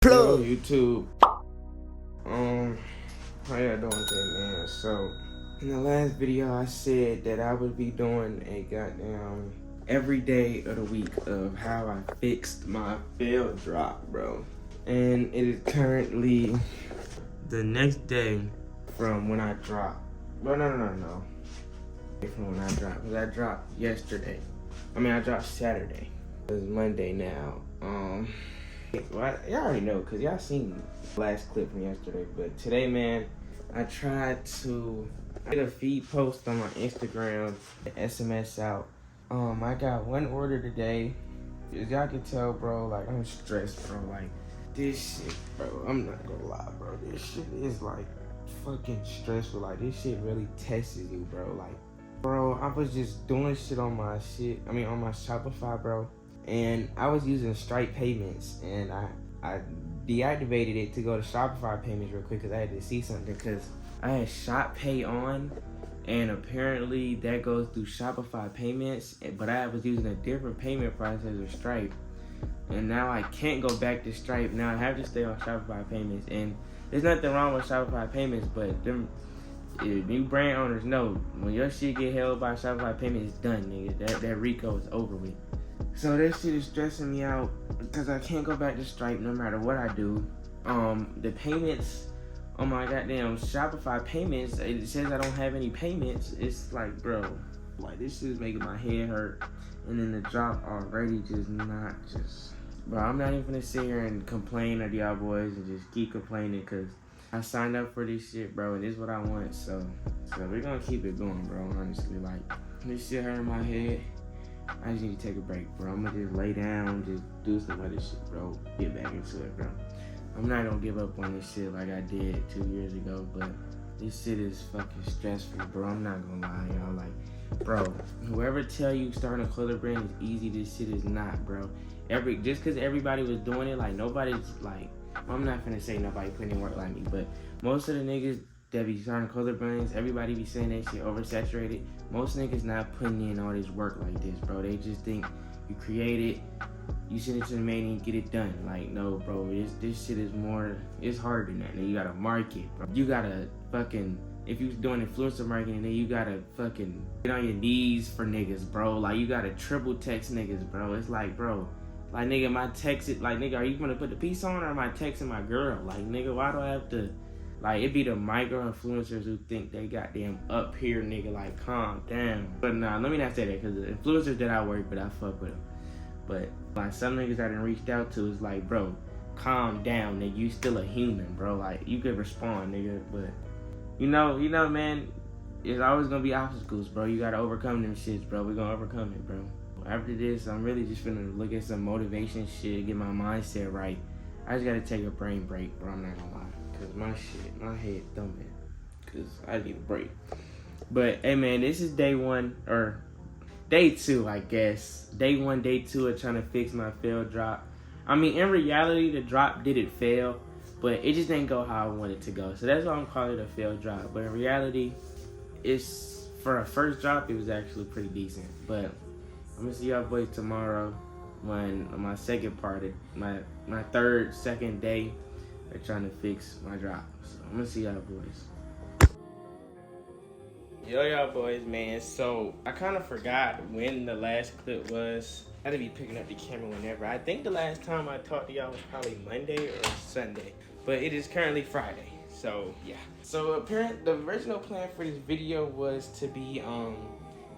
Yo, YouTube. How y'all doing today, man? So, in the last video, I said that I would be doing a goddamn every day of the week of how I fixed my failed drop, bro. And it is currently the next day from when I dropped. Well, no. From when I dropped. Because I dropped yesterday. I dropped Saturday. It's Monday now. Well, y'all already know because y'all seen the last clip from yesterday. But today, man, I tried to get a feed post on my Instagram, SMS out. I got one order today. As y'all can tell, bro, like, I'm stressed, bro. Like, this shit, bro, I'm not gonna lie, bro. This shit is, like, fucking stressful. Like, this shit really tests you, bro. Like, bro, I was just doing shit on my on my Shopify, bro. And I was using Stripe payments, and I deactivated it to go to Shopify payments real quick because I had to see something, because I had Shop Pay on, and apparently that goes through Shopify payments, but I was using a different payment process of Stripe, and now I can't go back to Stripe. Now I have to stay on Shopify payments, and there's nothing wrong with Shopify payments, but them new brand owners know when your shit get held by Shopify payments, it's done, nigga. That Rico is over with. So that shit is stressing me out because I can't go back to Stripe no matter what I do. The payments on my goddamn Shopify payments, it says I don't have any payments. It's like, bro, like, this shit is making my head hurt. And then the drop already bro, I'm not even gonna sit here and complain at y'all boys and just keep complaining, because I signed up for this shit, bro, and this is what I want. So we're gonna keep it going, bro, honestly. Like, this shit hurt my head. I just need to take a break, bro. I'm gonna just lay down, just do some other shit, bro. Get back into it, bro. I'm not gonna give up on this shit like I did 2 years ago, but this shit is fucking stressful, bro. I'm not gonna lie, y'all. Like, bro, whoever tell you starting a clothing brand is easy, this shit is not, bro. Just because everybody was doing it, like, nobody's, like, I'm not finna say nobody putting in work like me, but most of the niggas that be starting clothing brands, everybody be saying that shit oversaturated. Most niggas not putting in all this work like this, bro. They just think you create it, you send it to the man and get it done. Like, no, bro, this shit is more, it's harder than that. Then you gotta market, bro. You gotta fucking, if you doing influencer marketing, then you gotta fucking get on your knees for niggas, bro. Like, you gotta triple text niggas, bro. It's like, bro, like, nigga, my text it, like, nigga, are you gonna put the piece on, or am I texting my girl? Like, nigga, why do I have to? Like, it be the micro-influencers who think they goddamn up here, nigga, like, calm down. But nah, let me not say that, because the influencers that I work with, I fuck with them. But, like, some niggas I done reached out to is like, bro, calm down, nigga, you still a human, bro. Like, you could respond, nigga, but, you know, man, it's always gonna be obstacles, bro. You gotta overcome them shits, bro. We gonna overcome it, bro. After this, I'm really just gonna look at some motivation shit, get my mindset right. I just gotta take a brain break, bro, I'm not gonna lie. Cause my head thumping. Cause I need a break. But hey, man, this is day 1 or day 2, I guess. Day 1, day 2 of trying to fix my failed drop. I mean, in reality, the drop didn't fail, but it just didn't go how I wanted it to go. So that's why I'm calling it a failed drop. But in reality, it's for a first drop, it was actually pretty decent. But I'm gonna see y'all boys tomorrow when my second part, my second day. They're trying to fix my drop. So I'm gonna see y'all boys. Yo, y'all boys, man. So I kind of forgot when the last clip was. I had to be picking up the camera whenever. I think the last time I talked to y'all was probably Monday or Sunday. But it is currently Friday. So yeah. So apparently the original plan for this video was to be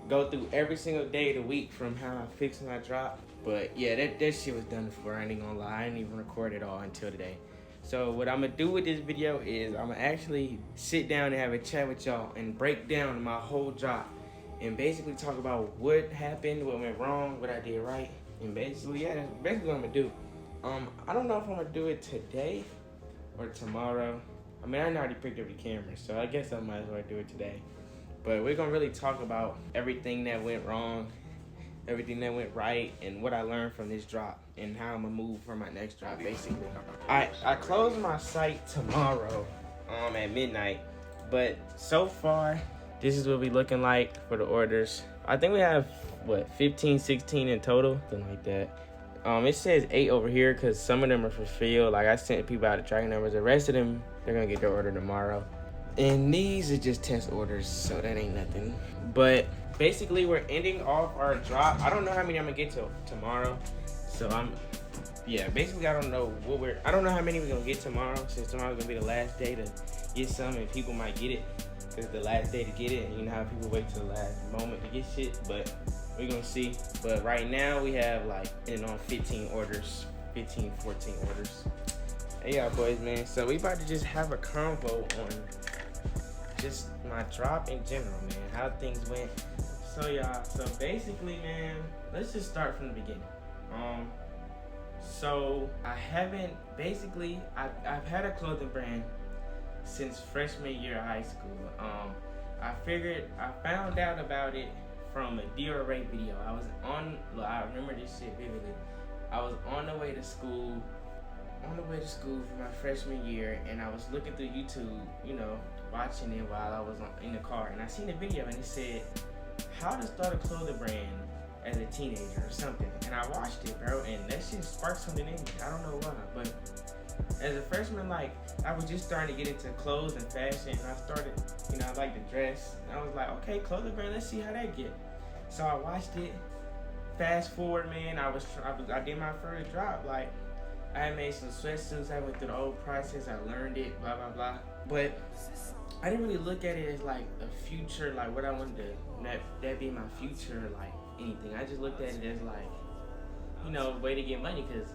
go through every single day of the week from how I fixed my drop. But yeah, that shit was done before. I ain't gonna lie. I didn't even record it all until today. So what I'm gonna do with this video is I'm gonna actually sit down and have a chat with y'all and break down my whole drop and basically talk about what happened, what went wrong, what I did right, and basically, yeah, that's basically what I'm gonna do. I don't know if I'm gonna do it today or tomorrow. I mean, I already picked up the camera, so I guess I might as well do it today. But we're gonna really talk about everything that went wrong, everything that went right, and what I learned from this drop and how I'm gonna move for my next drop, basically. I close my site tomorrow at midnight, but so far this is what we looking like for the orders. I think we have 15, 16 in total, something like that. It says 8 over here because some of them are fulfilled. Like, I sent people out the tracking numbers. The rest of them, they're gonna get their order tomorrow. And these are just test orders, so that ain't nothing. But basically, we're ending off our drop. I don't know how many I'm gonna get to tomorrow. So basically, I don't know how many we're gonna get tomorrow, since tomorrow's gonna be the last day to get some, and people might get it because it's the last day to get it, and you know how people wait till the last moment to get shit. But we're gonna see. But right now we have like 15 orders, 14 orders. Hey y'all boys, man. So we about to just have a convo on just my drop in general, man. How things went. So y'all, so basically, man, let's just start from the beginning. So I've had a clothing brand since freshman year of high school. I found out about it from a Dior Ray video. I remember this shit vividly. I was on the way to school for my freshman year, and I was looking through YouTube, watching it while I was in the car, and I seen a video, and it said, how to start a clothing brand as a teenager or something. And I watched it, bro, and that shit sparked something in me. I don't know why, but as a freshman, like, I was just starting to get into clothes and fashion, and I started, I like to dress, and I was like, okay, clothing brand, let's see how that get. So I watched it. Fast forward, man, I did my first drop. Like, I had made some sweatsuits, I went through the whole process, I learned it, blah, blah, blah. But I didn't really look at it as like a future, like what I wanted to, that be my future, like anything. I just looked at it as like, a way to get money, because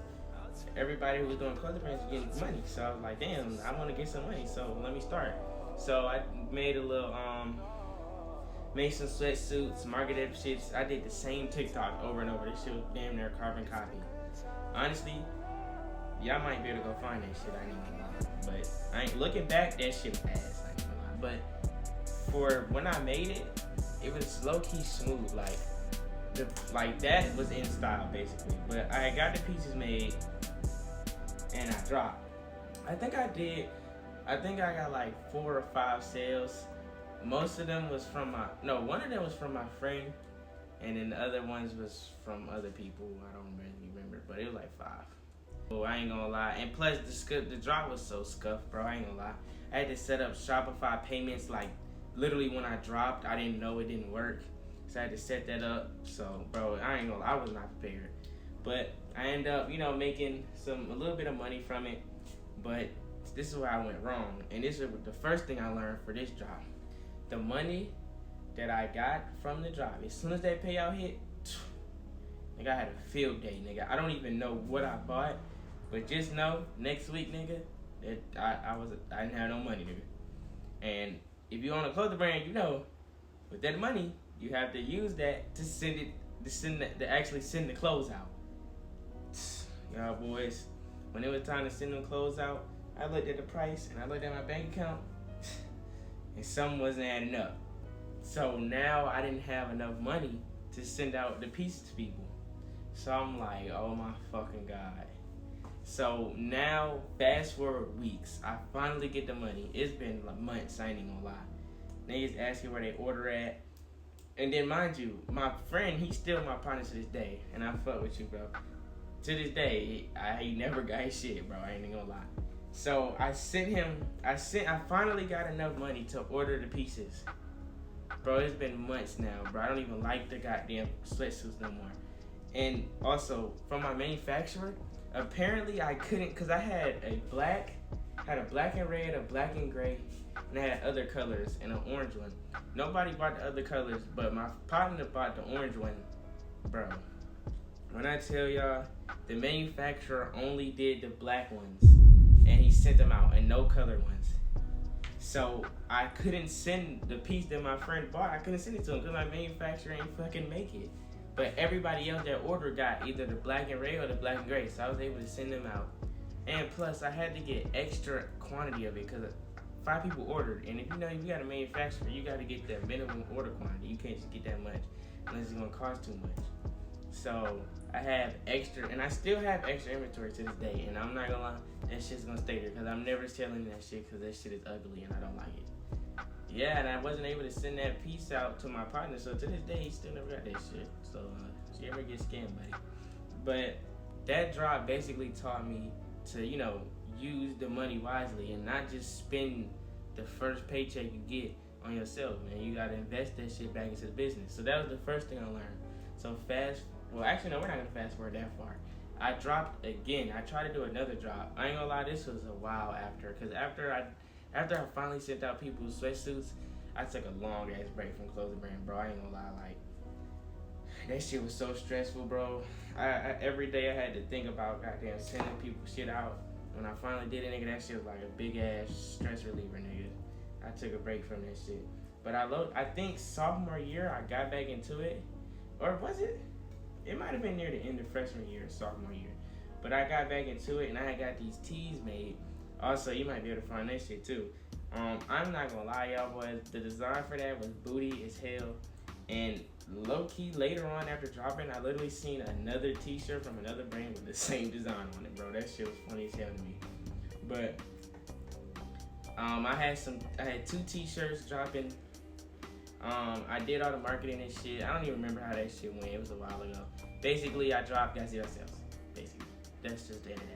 everybody who was doing clothing brands was getting money. So I was like, damn, I want to get some money, so let me start. So I made a little, made some sweatsuits, marketed shits. I did the same TikTok over and over. This shit was damn near carbon copy. Honestly, y'all might be able to go find that shit, I ain't gonna lie. But I ain't looking back, that shit was ass, I ain't gonna lie. But for when I made it, it was low-key smooth. Like that was in style, basically. But I got the pieces made, and I dropped. I think I got like 4 or 5 sales. Most of them was from one of them was from my friend, and then the other ones was from other people. I don't really remember, but it was like 5. Oh, I ain't gonna lie. And plus, the drop was so scuffed, bro. I ain't gonna lie. I had to set up Shopify payments, like, literally when I dropped. I didn't know it didn't work. So I had to set that up. So, bro, I ain't gonna lie. I was not prepared. But I ended up, making a little bit of money from it. But this is where I went wrong. And this is the first thing I learned for this drop. The money that I got from the drop, as soon as that payout hit, nigga, I had a field day, nigga. I don't even know what I bought. But just know, next week, nigga, that I didn't have no money, nigga. And if you own a clothing brand, with that money, you have to use that to actually send the clothes out. Y'all boys, when it was time to send them clothes out, I looked at the price and I looked at my bank account, and something wasn't adding up. So now I didn't have enough money to send out the pieces to people. So I'm like, oh my fucking God. So now, fast forward weeks, I finally get the money. It's been like months, I ain't even gonna lie. Niggas asking where they order at. And then mind you, my friend, he's still my partner to this day. And I fuck with you, bro. To this day, he never got his shit, bro. I ain't even gonna lie. So I finally got enough money to order the pieces. Bro, it's been months now, bro. I don't even like the goddamn sweatsuits no more. And also, from my manufacturer, apparently I couldn't, because I had a black and red, a black and gray, and I had other colors and an orange one. Nobody bought the other colors, but my partner bought the orange one. Bro, when I tell y'all, the manufacturer only did the black ones, and he sent them out, and no color ones. So I couldn't send the piece that my friend bought. I couldn't send it to him because my manufacturer ain't fucking make it. But everybody else that ordered got either the black and red or the black and gray, so I was able to send them out. And plus, I had to get extra quantity of it because 5 people ordered. And if you got a manufacturer, you got to get the minimum order quantity. You can't just get that much unless it's going to cost too much. So I have extra, and I still have extra inventory to this day. And I'm not going to lie, that shit's going to stay there because I'm never selling that shit because that shit is ugly and I don't like it. Yeah, and I wasn't able to send that piece out to my partner, so to this day, he still never got that shit. So, she ever get scammed, buddy. But that drop basically taught me to, you know, use the money wisely and not just spend the first paycheck you get on yourself, man. You gotta invest that shit back into the business. So that was the first thing I learned. So we're not gonna fast forward that far. I dropped again. I tried to do another drop. I ain't gonna lie, this was a while after, cause after I finally sent out people's sweatsuits, I took a long ass break from clothing brand, bro. I ain't gonna lie, like that shit was so stressful, bro. I every day I had to think about goddamn sending people shit out. When I finally did it, nigga, that shit was like a big ass stress reliever, nigga. I took a break from that shit. But I think sophomore year I got back into it, or was it? It might have been near the end of freshman year, sophomore year. But I got back into it and I had got these tees made. Also, you might be able to find that shit too. I'm not gonna lie, y'all boys. The design for that was booty as hell. And low key, later on after dropping, I literally seen another t-shirt from another brand with the same design on it, bro. That shit was funny as hell to me. But I had 2 t-shirts dropping. I did all the marketing and shit. I don't even remember how that shit went. It was a while ago. Basically, I dropped got 0 sales. Basically, that's just the end of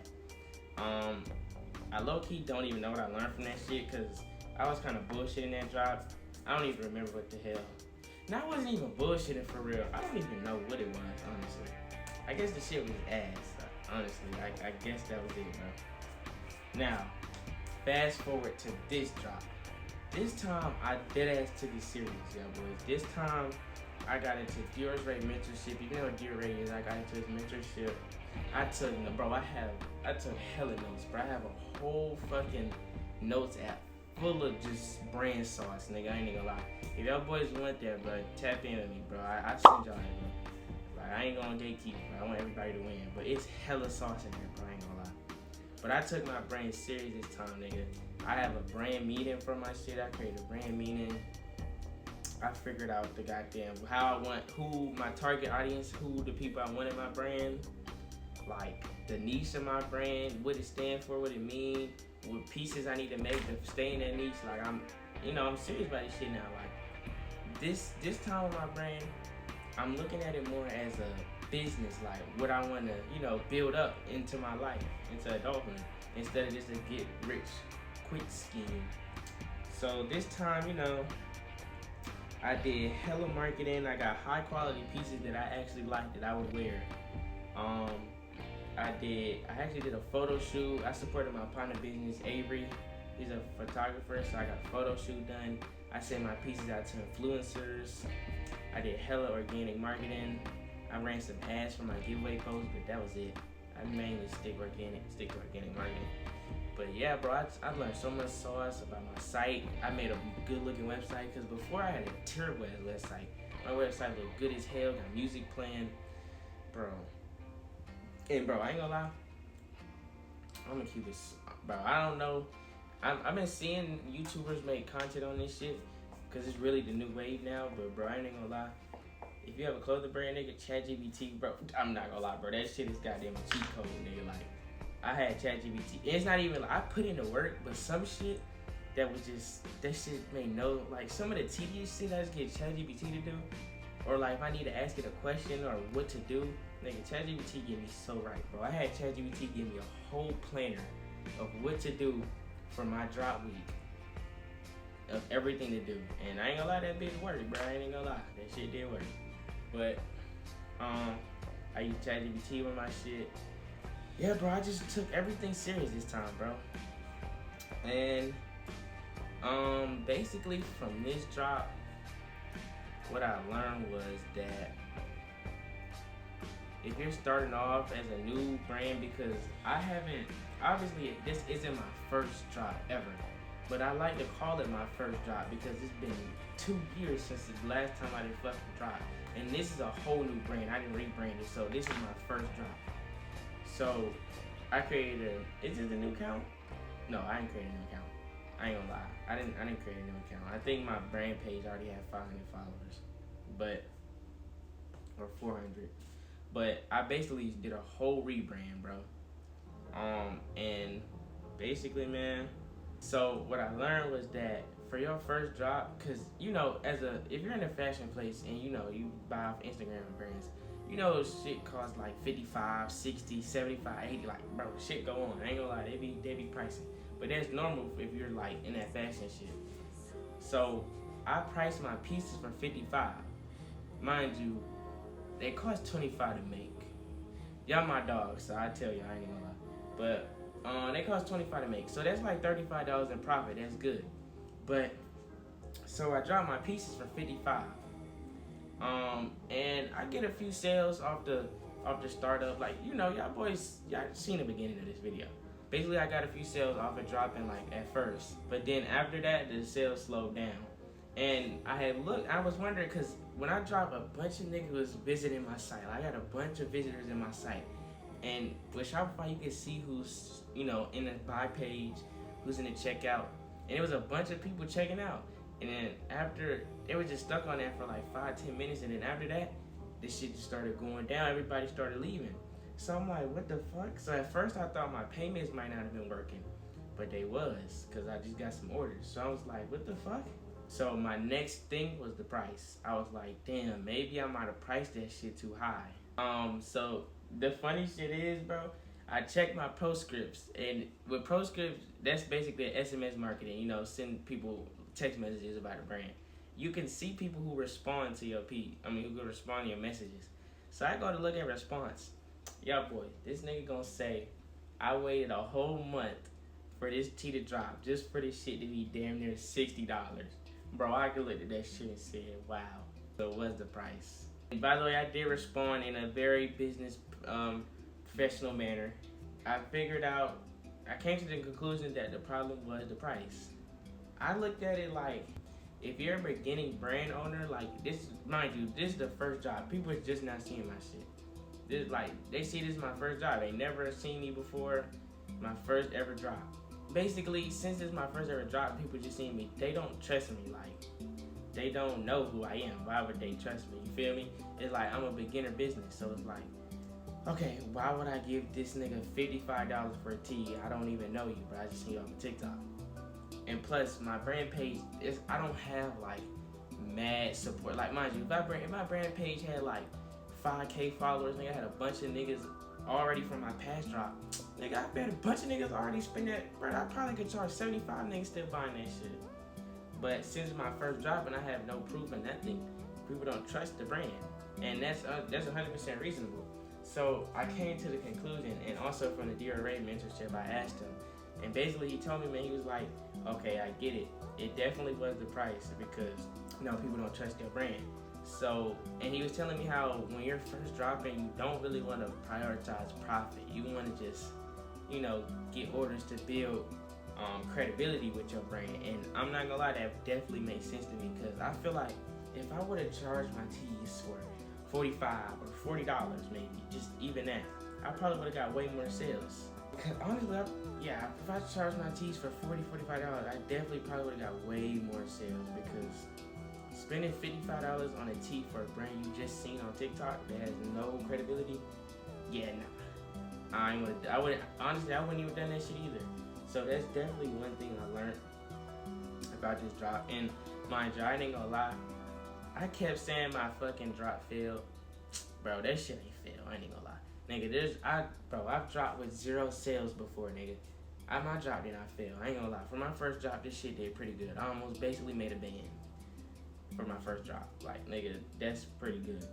that. I low key don't even know what I learned from that shit because I was kind of bullshitting that drop. I don't even remember what the hell. Now, I wasn't even bullshitting for real. I don't even know what it was, honestly. I guess the shit was ass, honestly. I guess that was it, bro. Now, fast forward to this drop. This time, I deadass took it serious, y'all boys. This time, I got into Dior's Ray mentorship. You know what Dior Ray is? I got into his mentorship. I took hella notes, bro. I have a whole fucking notes app full of just brand sauce, nigga. I ain't even gonna lie. If y'all boys want that, bro, tap in with me, bro. I send y'all that, bro. Like, I ain't gonna gatekeep, bro. I want everybody to win. But it's hella sauce in there, bro. I ain't gonna lie. But I took my brand serious this time, nigga. I have a brand meeting for my shit. I created a brand meeting. I figured out the goddamn how I want, who my target audience, who the people I want in my brand, like the niche of my brand, what it stands for, what it means, what pieces I need to make to stay in that niche. Like I'm serious about this shit now. Like this time with my brand, I'm looking at it more as a business, like what I want to, build up into my life, into adulthood, instead of just a get rich quick scheme. So this time, I did hella marketing. I got high quality pieces that I actually like that I would wear. I actually did a photo shoot. I supported my partner business, Avery. He's a photographer, so I got a photo shoot done. I sent my pieces out to influencers. I did hella organic marketing. I ran some ads for my giveaway post, but that was it. I mainly stick to organic marketing. But yeah, bro, I learned so much sauce about my site. I made a good looking website because before I had a terrible ass website. My website looked good as hell, got music playing, bro. And bro, I ain't gonna lie, I'm gonna keep this, bro. I don't know. I've been seeing YouTubers make content on this shit because it's really the new wave now. But bro, I ain't gonna lie. If you have a clothing brand, nigga, ChatGPT, bro. I'm not gonna lie, bro. That shit is goddamn cheat code, nigga. Like, I had ChatGPT. It's not even like I put in the work, but some shit that shit made no, like some of the tedious shit I just get ChatGPT to do, or like if I need to ask it a question or what to do, nigga, ChatGPT get me so right, bro. I had ChatGPT give me a whole planner of what to do for my drop week, of everything to do, and I ain't gonna lie, that bitch worked, bro. I ain't gonna lie, that shit did work. But I use ChatGPT with my shit. Yeah, bro, I just took everything serious this time, bro. And basically from this drop, what I learned was that if you're starting off as a new brand, because obviously this isn't my first drop ever, but I like to call it my first drop because it's been 2 years since the last time I did fucking drop. And this is a whole new brand. I didn't rebrand it, so this is my first drop. So I created is it the new account? No, I didn't create a new account. I ain't gonna lie. I didn't create a new account. I think my brand page already had 500 followers. Or 400. But I basically did a whole rebrand, bro. And basically, man, so what I learned was that for your first drop, cause if you're in a fashion place and you buy off Instagram brands, You know, shit costs like 55, 60, 75, 80. Like, bro, shit go on. I ain't gonna lie, they be pricing. But that's normal if you're like in that fashion shit. So I priced my pieces for 55. Mind you, they cost 25 to make. Y'all my dogs, so I tell you, I ain't gonna lie. But they cost 25 to make. So that's like $35 in profit. That's good. But so I dropped my pieces for 55. And I get a few sales off the startup. Like, you know, y'all boys, y'all seen the beginning of this video. Basically, I got a few sales off of dropping like at first, but then after that, the sales slowed down. And I was wondering, cause when I dropped, a bunch of niggas was visiting my site. I got a bunch of visitors in my site. And with Shopify, you can see who's, you know, in the buy page, who's in the checkout. And it was a bunch of people checking out. And then after, they were just stuck on that for like 5-10 minutes. And then after that, this shit just started going down. Everybody started leaving. So I'm like, what the fuck? So at first I thought my payments might not have been working, but they was, cause I just got some orders. So I was like, what the fuck? So my next thing was the price. I was like, damn, maybe I might have priced that shit too high. So the funny shit is, bro, I checked my postscripts, and with postscripts, that's basically SMS marketing, you know, send people text messages about a brand. You can see people who respond to your who can respond to your messages. So I go to look at response. Yo, boy, this nigga gonna say, I waited a whole month for this tee to drop, just for this shit to be damn near $60. Bro, I could look at that shit and said, wow. So what's the price? And by the way, I did respond in a very business professional manner. I came to the conclusion that the problem was the price. I looked at it like, if you're a beginning brand owner, like this, mind you, this is the first job. People are just not seeing my shit. This, like, they see this is my first job. They never seen me before. My first ever drop. Basically, since this is my first ever drop, people just seen me. They don't trust me. Like, they don't know who I am. Why would they trust me? You feel me? It's like, I'm a beginner business. So it's like, okay, why would I give this nigga $55 for a tee? I don't even know you, but I just see you on TikTok. And plus, my brand page, I don't have like mad support. Like, mind you, if my brand page had like 5K followers, nigga, I had a bunch of niggas already from my past drop. Nigga, I bet a bunch of niggas already spend that, bro. I probably could charge 75 niggas still buying that shit. But since my first drop and I have no proof or nothing, people don't trust the brand. And that's 100% reasonable. So I came to the conclusion, and also from the DRA mentorship, I asked him, and basically he told me, man, he was like, okay, I get it. It definitely was the price because, you know, people don't trust your brand. So, and he was telling me how when you're first dropping, you don't really want to prioritize profit. You want to just, you know, get orders to build credibility with your brand. And I'm not gonna lie, that definitely makes sense to me because I feel like if I would have charged my tees for $45 or $40 maybe, just even that, I probably would have got way more sales. Because honestly, if I charged my tees for $45, I definitely probably would have got way more sales because spending $55 on a tee for a brand you just seen on TikTok that has no credibility, yeah, nah. I wouldn't even done that shit either. So that's definitely one thing I learned about this drop. And mind you, I ain't gonna lie, I kept saying my fucking drop failed. Bro, that shit ain't failed, I ain't gonna lie. Nigga, I've dropped with 0 sales before, nigga. My drop did not fail, I ain't gonna lie. For my first drop, this shit did pretty good. I almost basically made a band for my first drop. Like, nigga, that's pretty good.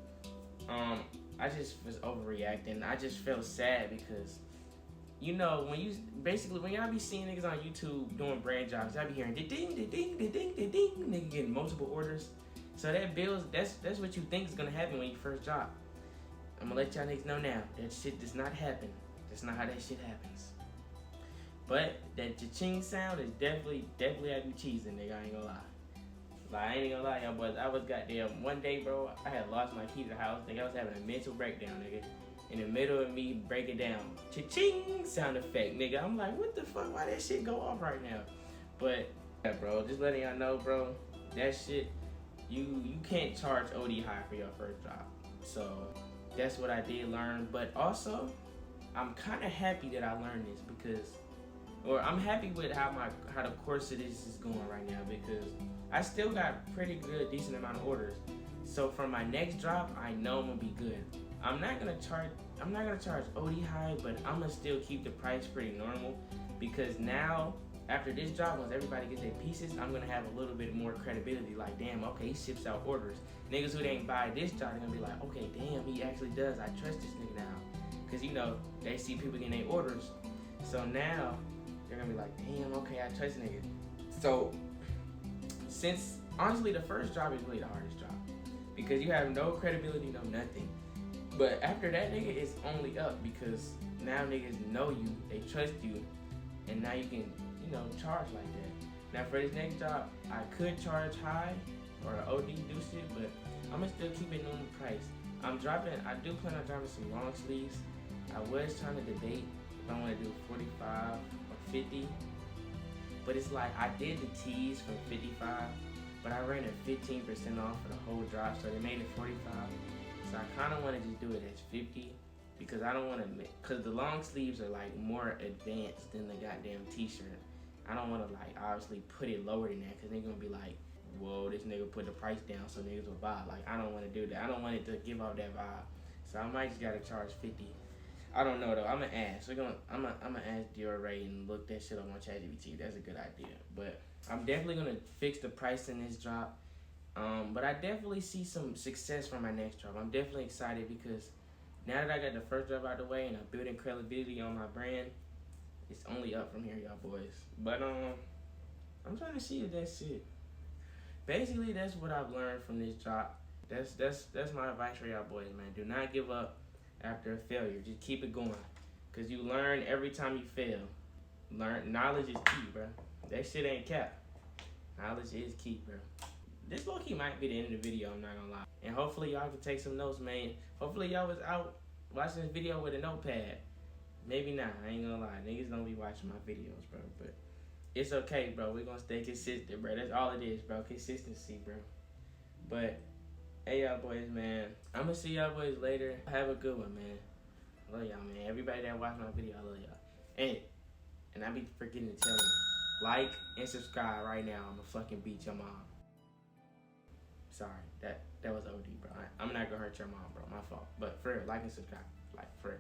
I just was overreacting. I just felt sad because, you know, when y'all be seeing niggas on YouTube doing brand jobs, y'all be hearing ding, ding, ding, ding, ding, ding, nigga getting multiple orders. So that builds, that's what you think is gonna happen when you first drop. I'm gonna let y'all niggas know now, that shit does not happen. That's not how that shit happens. But that cha-ching sound is definitely how you cheesing, nigga, I ain't gonna lie. Like, I ain't gonna lie, y'all boys, I was goddamn, one day, bro, I had lost my key to the house, nigga, I was having a mental breakdown, nigga. In the middle of me breaking down, cha-ching sound effect, nigga. I'm like, what the fuck, why that shit go off right now? But, yeah, bro, just letting y'all know, bro, that shit, you can't charge OD high for your first drop. So, that's what I did learn. But also, I'm kind of happy that I learned this because, or I'm happy with how the course of this is going right now because I still got pretty good, decent amount of orders. So for my next drop, I know I'm gonna be good. I'm not gonna charge OD high, but I'm gonna still keep the price pretty normal, because now after this drop, once everybody gets their pieces, I'm gonna have a little bit more credibility. Like, damn, okay, he ships out orders. Niggas who didn't buy this drop, they're gonna be like, okay, damn, he actually does. I trust this nigga now, cause you know they see people getting their orders. So now they're gonna be like, damn, okay, I trust this nigga. So since honestly the first drop is really the hardest drop, because you have no credibility, no nothing. But after that, nigga, it's only up, because now niggas know you, they trust you, and now you can, you know, charge like that. Now for this next job, I could charge high or OD do shit, but I'm gonna still keep it normal price. I do plan on dropping some long sleeves. I was trying to debate if I want to do 45 or 50, but it's like I did the tees for 55, but I ran a 15% off for the whole drop, so they made it 45. So I kind of want to just do it as 50, because I don't want to, because the long sleeves are like more advanced than the goddamn t-shirt. I don't want to like obviously put it lower than that, because they're going to be like, whoa, this nigga put the price down so niggas will buy. Like, I don't want to do that. I don't want it to give off that vibe. So I might just got to charge 50. I don't know though. I'm gonna ask. I'm gonna ask Dior Ray and look that shit up on ChatGPT. That's a good idea. But I'm definitely gonna fix the price in this drop. But I definitely see some success from my next drop. I'm definitely excited, because now that I got the first drop out of the way and I'm building credibility on my brand, it's only up from here, y'all boys. But I'm trying to see if that's it. Basically, that's what I've learned from this drop. That's my advice for y'all boys, man. Do not give up after a failure. Just keep it going, because you learn every time you fail. Knowledge is key, bro. That shit ain't cap. Knowledge is key, bro. This low-key might be the end of the video, I'm not gonna lie. And hopefully y'all can take some notes, man. Hopefully y'all was out watching this video with a notepad. Maybe not, I ain't gonna lie. Niggas don't be watching my videos, bro. But it's okay, bro. We're gonna stay consistent, bro. That's all it is, bro. Consistency, bro. But, hey, y'all boys, man. I'm gonna see y'all boys later. Have a good one, man. I love y'all, man. Everybody that watched my video, I love y'all. And I be forgetting to tell you, like and subscribe right now. I'ma fucking beat your mom. Sorry, that was OD, bro. I'm not gonna hurt your mom, bro. My fault. But for real, like and subscribe. Like, for real.